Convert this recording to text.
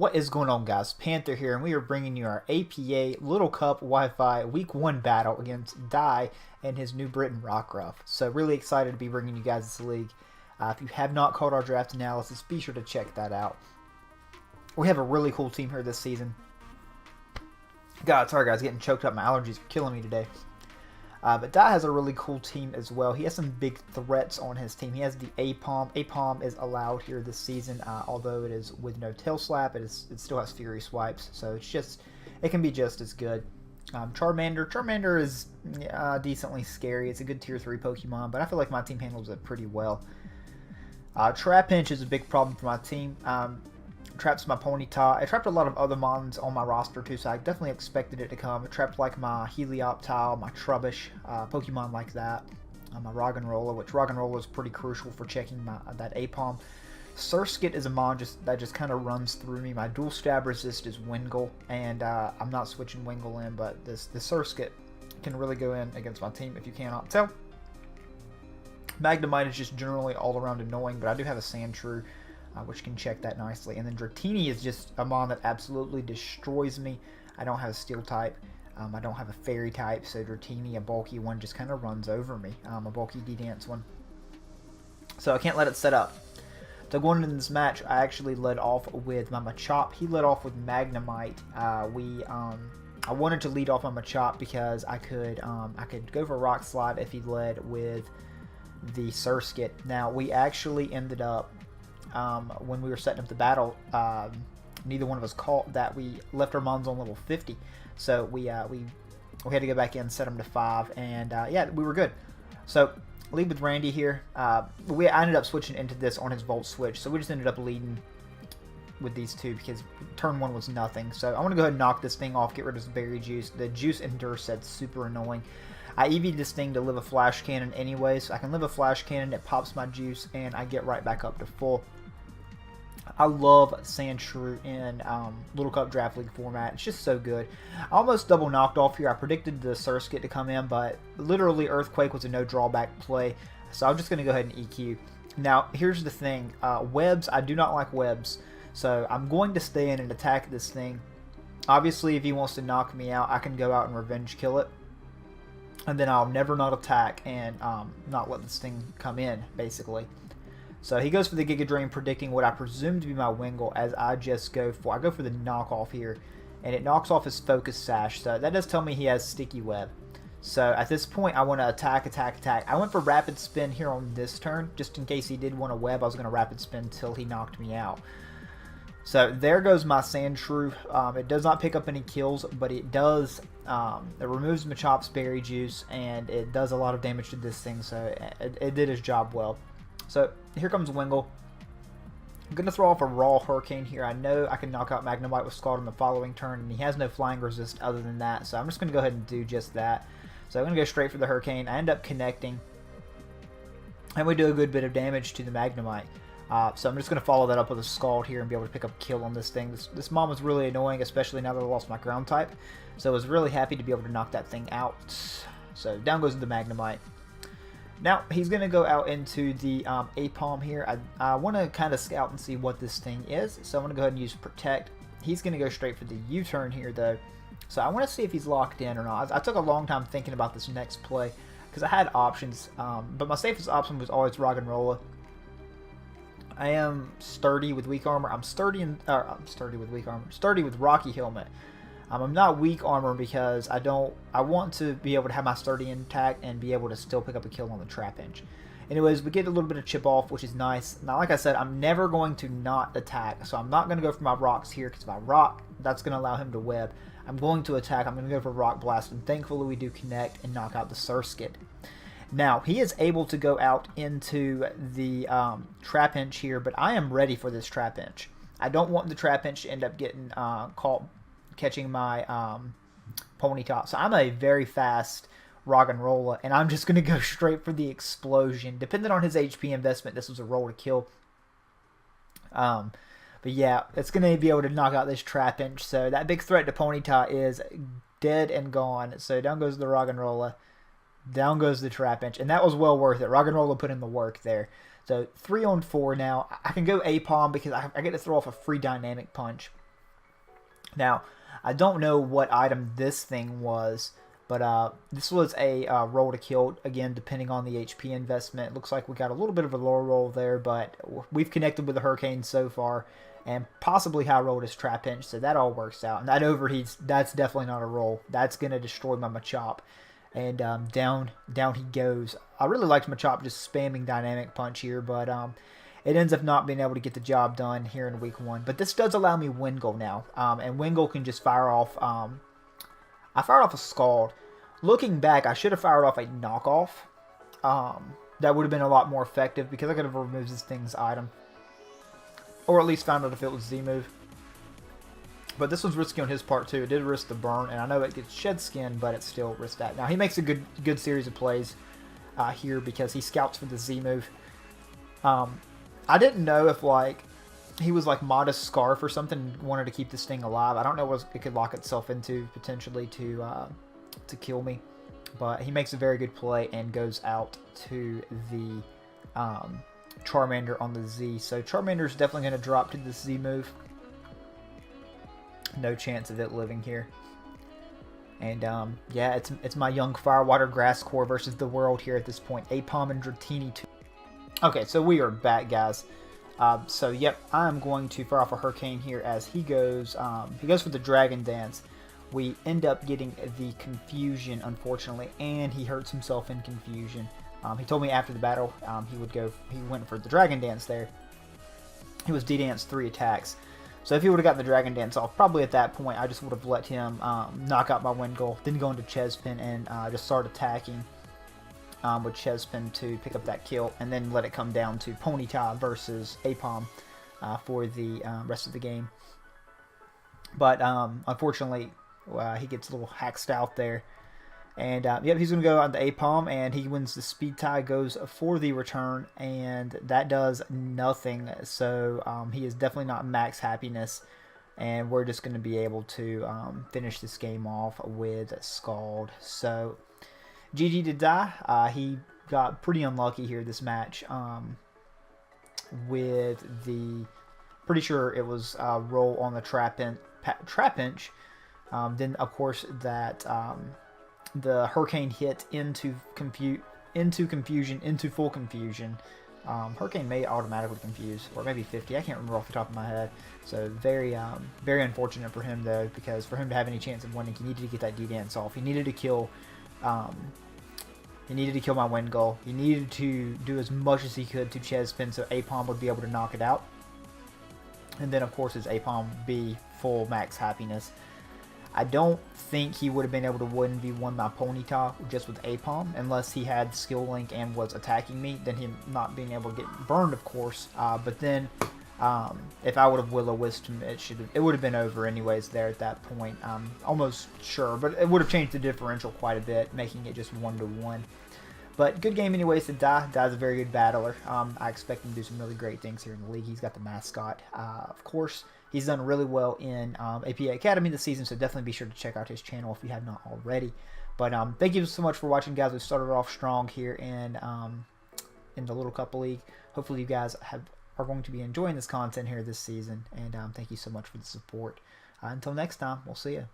What is going on, guys? Panther here, and we are bringing you our APA Little Cup Wi-Fi Week 1 battle against Dye and his New Britain Rockruff. So really excited to be bringing you guys this league. If you have not caught our draft analysis, be sure to check that out. We have a really cool team here this season. God, sorry guys, getting choked up. My allergies are killing me today. But Dye has a really cool team as well. He has some big threats on his team. He has the APOM. APOM is allowed here this season, although it is with no tail slap. It still has Fury swipes, so it can be just as good. Charmander. Charmander is decently scary. It's a good tier 3 Pokemon, but I feel like my team handles it pretty well. Trapinch is a big problem for my team. Traps my Ponyta. I trapped a lot of other mons on my roster too, so I definitely expected it to come. I trapped like my Helioptile, my Trubbish, Pokemon like that. My Roggenrola, which Roggenrola is pretty crucial for checking that APOM. Surskit is a mon that just kind of runs through me. My dual stab resist is Wingull, and I'm not switching Wingull in, but the Surskit can really go in against my team if you cannot tell. Magnemite is just generally all around annoying, but I do have a Sandshrew, which can check that nicely. And then Dratini is just a mon that absolutely destroys me. I don't have a steel type. I don't have a fairy type, so Dratini, a bulky one, just kind of runs over me. A bulky D-Dance one. So I can't let it set up. So going into this match, I actually led off with my Machop. He led off with Magnemite. I wanted to lead off my Machop because I could go for Rock Slide if he led with the Surskit. Now we actually ended up when we were setting up the battle, neither one of us caught that. We left our mons on level 50, so we had to go back in, set them to 5, and yeah, we were good. So lead with Randy here. I ended up switching into this on his Volt Switch, so we just ended up leading with these two because turn 1 was nothing. So I want to go ahead and knock this thing off, get rid of this Berry Juice. The Juice Endure set's super annoying. I EV'd this thing to live a Flash Cannon anyway, so I can live a Flash Cannon, it pops my Juice, and I get right back up to full. I love Sandshrew in Little Cup Draft League format. It's just so good. I almost double knocked off here. I predicted the Surskit to come in, but literally Earthquake was a no drawback play, so I'm just going to go ahead and EQ. Now, here's the thing. Webs, I do not like webs, so I'm going to stay in and attack this thing. Obviously, if he wants to knock me out, I can go out and revenge kill it, and then I'll never not attack and not let this thing come in, basically. So he goes for the Giga Drain, predicting what I presume to be my Wingull, as I go for the knockoff here, and it knocks off his Focus Sash. So that does tell me he has Sticky Web. So at this point, I want to attack. I went for Rapid Spin here on this turn, just in case he did want a Web. I was going to Rapid Spin till he knocked me out. So there goes my Sandshrew. It does not pick up any kills, but it does. It removes Machop's Berry Juice, and it does a lot of damage to this thing. So it did his job well. So here comes Wingull. I'm going to throw off a Raw Hurricane here. I know I can knock out Magnemite with Scald on the following turn, and he has no flying resist other than that. So I'm just going to go ahead and do just that. So I'm going to go straight for the Hurricane. I end up connecting, and we do a good bit of damage to the Magnemite. So I'm just going to follow that up with a Scald here and be able to pick up a kill on this thing. This Mom was really annoying, especially now that I lost my Ground type. So I was really happy to be able to knock that thing out. So down goes the Magnemite. Now, he's going to go out into the APOM here. I want to kind of scout and see what this thing is, so I'm going to go ahead and use Protect. He's going to go straight for the U-turn here, though. So I want to see if he's locked in or not. I took a long time thinking about this next play, because I had options, but my safest option was always Roggenrola. I am sturdy with weak armor. I'm sturdy with weak armor. Sturdy with Rocky Helmet. I'm not weak armor because I want to be able to have my sturdy intact and be able to still pick up a kill on the Trapinch. Anyways, we get a little bit of chip off, which is nice. Now, like I said, I'm never going to not attack, so I'm not going to go for my rocks here, because if I rock, that's going to allow him to web. I'm going to attack. I'm going to go for Rock Blast, and thankfully we do connect and knock out the Surskit. Now, he is able to go out into the Trapinch here, but I am ready for this Trapinch. I don't want the Trapinch to end up getting caught catching my Ponyta. So I'm a very fast Roggenrola, and I'm just going to go straight for the Explosion. Depending on his HP investment, this was a roll to kill. But yeah, it's going to be able to knock out this Trapinch. So that big threat to Ponyta is dead and gone. So down goes the Roggenrola. Down goes the Trapinch. And that was well worth it. Roggenrola put in the work there. So 3 on 4 now. I can go APOM because I get to throw off a free Dynamic Punch. Now, I don't know what item this thing was, but this was a roll to kill, again, depending on the HP investment. It looks like we got a little bit of a lower roll there, but we've connected with the Hurricane so far, and possibly high rolled his Trap Inch, so that all works out. And that overheats, that's definitely not a roll. That's going to destroy my Machop. And down he goes. I really liked Machop just spamming Dynamic Punch here, but it ends up not being able to get the job done here in week 1. But this does allow me Wingull now, and Wingull can just fire off. I fired off a Scald. Looking back, I should have fired off a knockoff. That would have been a lot more effective because I could have removed this thing's item. Or at least found out if it was Z-move. But this was risky on his part too. It did risk the burn, and I know it gets shed skin, but it still risked that. Now he makes a good series of plays here because he scouts for the Z-move. I didn't know if like he was like Modest Scarf or something, wanted to keep this thing alive. I don't know what it could lock itself into potentially to kill me. But he makes a very good play and goes out to the Charmander on the Z. So Charmander's definitely going to drop to the Z move. No chance of it living here. And yeah, it's my young Firewater Grass Core versus the world here at this point. Apom and Dratini too. Okay, so we are back, guys. So yep, I'm going to fire off a Hurricane here as he goes for the Dragon Dance. We end up getting the Confusion, unfortunately, and he hurts himself in Confusion. He told me after the battle he went for the Dragon Dance there. He was D-Dance 3 attacks. So if he would have gotten the Dragon Dance off, probably at that point I just would have let him knock out my Wingull, then go into Chespin and just start attacking with Chespin to pick up that kill, and then let it come down to Ponyta versus Apom for the rest of the game. But unfortunately, he gets a little hacked out there. And yep, he's going to go on the Apom, and he wins the speed tie, goes for the return, and that does nothing. So he is definitely not max happiness, and we're just going to be able to finish this game off with Scald. So GG to die. He got pretty unlucky here this match with the, pretty sure it was roll on the Trap Inch. Then of course that the Hurricane hit into Confusion, into full Confusion. Hurricane may automatically confuse, or maybe 50. I can't remember off the top of my head. So very unfortunate for him though, because for him to have any chance of winning, he needed to get that D-Dance off. He needed to kill. He needed to kill my Wingull. He needed to do as much as he could to Chespin so Apom would be able to knock it out. And then of course his Apom be full max happiness. I don't think he would have been able to 1v1 my Ponyta just with Apom unless he had Skill Link and was attacking me. Then him not being able to get burned, of course. But then if I would have Will-O-Wisped him, it would have been over anyways there at that point. I'm almost sure, but it would have changed the differential quite a bit, making it just 1-1. But good game anyways to Die. Die's a very good battler. I expect him to do some really great things here in the league. He's got the mascot, of course. He's done really well in APA Academy this season, so definitely be sure to check out his channel if you have not already. But thank you so much for watching, guys. We started off strong here in the Little Cup League. Hopefully you guys are going to be enjoying this content here this season, and thank you so much for the support. Until next time, we'll see you.